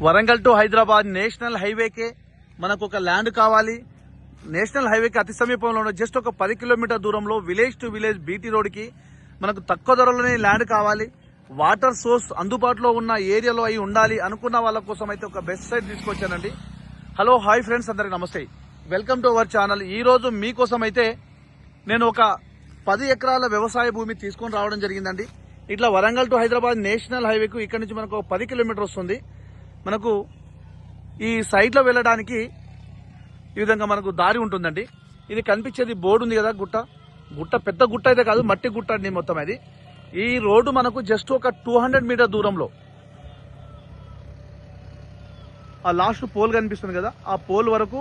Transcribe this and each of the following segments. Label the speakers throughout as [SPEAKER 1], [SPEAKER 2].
[SPEAKER 1] Warangal to Hyderabad national హైవేకే మనకు ఒక land కావాలి. నేషనల్ హైవేకి అతి సమీపంలో ఉన్న జస్ట్ ఒక 10 కిలోమీటర్ దూరంలో విలేజ్ టు విలేజ్ బీటీ రోడ్కి మనకు తక్కువ ధరలోనే ల్యాండ్ కావాలి. వాటర్ సోర్స్ అందుబాటులో ఉన్న ఏరియాలో అయి ఉండాలి అనుకున్న వాళ్ళ కోసం అయితే ఒక బెస్ట్ సైట్ తీసుకొచ్చానండి. హలో హాయ్ ఫ్రెండ్స్, అందరికి నమస్తే, వెల్కమ్ టు అవర్ ఛానల్. ఈ రోజు మీకోసం అయితే నేను ఒక 10 ఎకరాల వ్యవసాయ భూమి తీసుకొని రావడం జరిగిందండి. ఇట్లా వరంగల్ టు హైదరాబాద్ నేషనల్ హైవేకు ఇక్కడ నుంచి మనకు 10 కిలోమీటర్ వస్తుంది. మనకు ఈ సైట్లో వెళ్ళడానికి ఈ విధంగా మనకు దారి ఉంటుందండి. ఇది కనిపించేది బోర్డు ఉంది కదా, గుట్ట పెద్ద గుట్ట అయితే కాదు, మట్టి గుట్ట అండి మొత్తం. అది ఈ రోడ్డు మనకు జస్ట్ ఒక 200 మీటర్ దూరంలో ఆ లాస్ట్ పోల్ కనిపిస్తుంది కదా, ఆ పోల్ వరకు,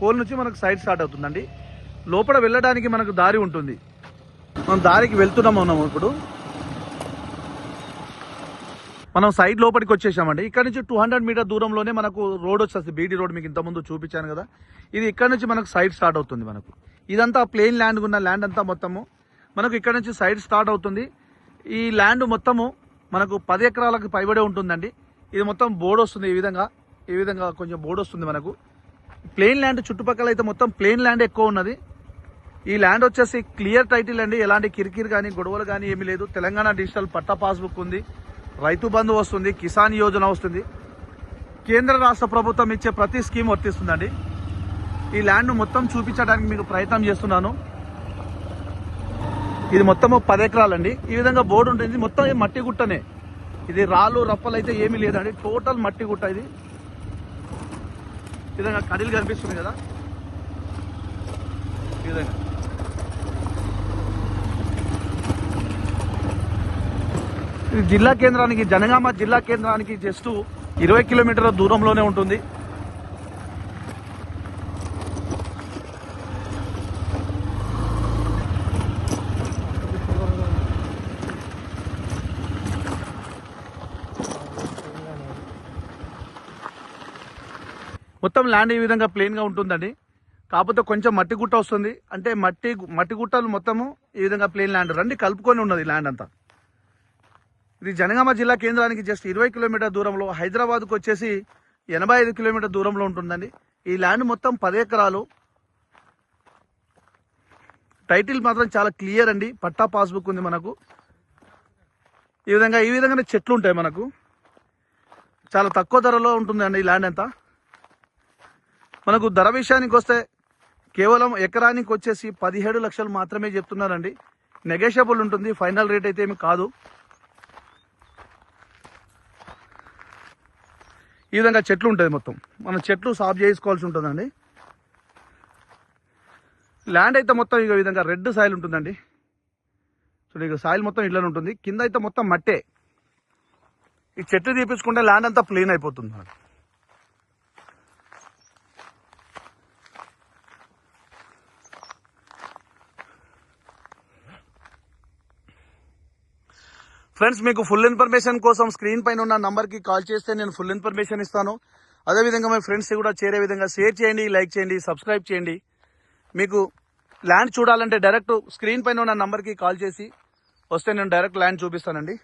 [SPEAKER 1] పోల్ నుంచి మనకు సైడ్ స్టార్ట్ అవుతుందండి. లోపల వెళ్ళడానికి మనకు దారి ఉంటుంది. మనం దారికి వెళ్తున్నాము. ఇప్పుడు మనం సైడ్ లోపలికి వచ్చేసామండి. ఇక్కడ నుంచి 200 మీటర్ దూరంలోనే మనకు రోడ్ వచ్చేస్తుంది. బీటీ రోడ్ మీకు ఇంతకుముందు చూపించాను కదా, ఇది ఇక్కడ నుంచి మనకు సైడ్ స్టార్ట్ అవుతుంది. మనకు ఇదంతా ప్లెయిన్ ల్యాండ్ ఉన్న ల్యాండ్ అంతా మొత్తము మనకు ఇక్కడ నుంచి సైడ్ స్టార్ట్ అవుతుంది. ఈ ల్యాండ్ మొత్తము మనకు 10 ఎకరాలకు పైబడే ఉంటుందండి. ఇది మొత్తం బోర్డు వస్తుంది. ఈ విధంగా కొంచెం బోర్డు వస్తుంది. మనకు ప్లెయిన్ ల్యాండ్ చుట్టుపక్కల అయితే మొత్తం ప్లెయిన్ ల్యాండ్ ఎక్కువ ఉన్నది. ఈ ల్యాండ్ వచ్చేసి క్లియర్ టైటిల్ అండి. ఎలాంటి కిరికిరి కానీ గొడవలు కానీ ఏమీ లేదు. తెలంగాణ డిజిటల్ పట్టా పాస్బుక్ ఉంది, రైతు బంధు వస్తుంది, కిసాన్ యోజన వస్తుంది. కేంద్ర రాష్ట్ర ప్రభుత్వం ఇచ్చే ప్రతి స్కీమ్ వర్తిస్తుందండి. ఈ ల్యాండ్ మొత్తం చూపించడానికి మీకు ప్రయత్నం చేస్తున్నాను. ఇది మొత్తము 10 ఎకరాలండి. ఈ విధంగా బోర్డు ఉంటుంది. మొత్తం మట్టి గుట్టనే, ఇది రాళ్ళు రప్పలు అయితే ఏమీ లేదండి, టోటల్ మట్టి గుట్ట. ఇది ఈ విధంగా కడిలు కనిపిస్తుంది కదా, ఈ విధంగా జిల్లా కేంద్రానికి, జనగామ జిల్లా కేంద్రానికి జస్ట్ 20 కిలోమీటర్ల దూరంలోనే ఉంటుంది. మొత్తం ల్యాండ్ ఈ విధంగా ప్లెయిన్ గా ఉంటుందండి. కాకపోతే కొంచెం మట్టి గుట్ట వస్తుంది. అంటే మట్టి గుట్టలు మొత్తము ఈ విధంగా ప్లెయిన్ ల్యాండ్ రండి కలుపుకొని ఉన్నది ల్యాండ్ అంతా. ఇది జనగామ జిల్లా కేంద్రానికి జస్ట్ 20 కిలోమీటర్ దూరంలో, హైదరాబాద్కు వచ్చేసి 85 కిలోమీటర్ దూరంలో ఉంటుందండి. ఈ ల్యాండ్ మొత్తం 10 ఎకరాలు. టైటిల్ మాత్రం చాలా క్లియర్ అండి, పట్టా పాస్బుక్ ఉంది మనకు. ఈ విధంగానే చెట్లు ఉంటాయి మనకు. చాలా తక్కువ ధరలో ఉంటుందండి ఈ ల్యాండ్ అంతా. మనకు ధర విషయానికి వస్తే కేవలం ఎకరానికి వచ్చేసి 17 లక్షలు మాత్రమే చెప్తున్నారండి. నెగోషియబుల్ ఉంటుంది, ఫైనల్ రేట్ అయితే ఏమి కాదు. ఈ విధంగా చెట్లు ఉంటుంది మొత్తం. మనం చెట్లు సాఫ్ చేసుకోవాల్సి ఉంటుందండి. ల్యాండ్ అయితే మొత్తం ఈ విధంగా రెడ్ సాయిల్ ఉంటుందండి. చూడండి, ఇక సాయిల్ మొత్తం ఇట్లా ఉంటుంది. కింద అయితే మొత్తం మట్టే. ఈ చెట్లు తీపించుకుంటే ల్యాండ్ అంతా ప్లెయిన్ అయిపోతుంది మనకు. ఫ్రెండ్స్, మీకు ఫుల్ ఇన్ఫర్మేషన్ కోసం స్క్రీన్ పైన ఉన్న నంబర్కి కాల్ చేస్తే నేను ఫుల్ ఇన్ఫర్మేషన్ ఇస్తాను. అదేవిధంగా మీ ఫ్రెండ్స్ కూడా చేరే విధంగా షేర్ చేయండి, లైక్ చేయండి, సబ్స్క్రైబ్ చేయండి. మీకు ల్యాండ్ చూడాలంటే డైరెక్ట్ స్క్రీన్ పైన ఉన్న నంబర్కి కాల్ చేసి వస్తే నేను డైరెక్ట్ ల్యాండ్ చూపిస్తానండి.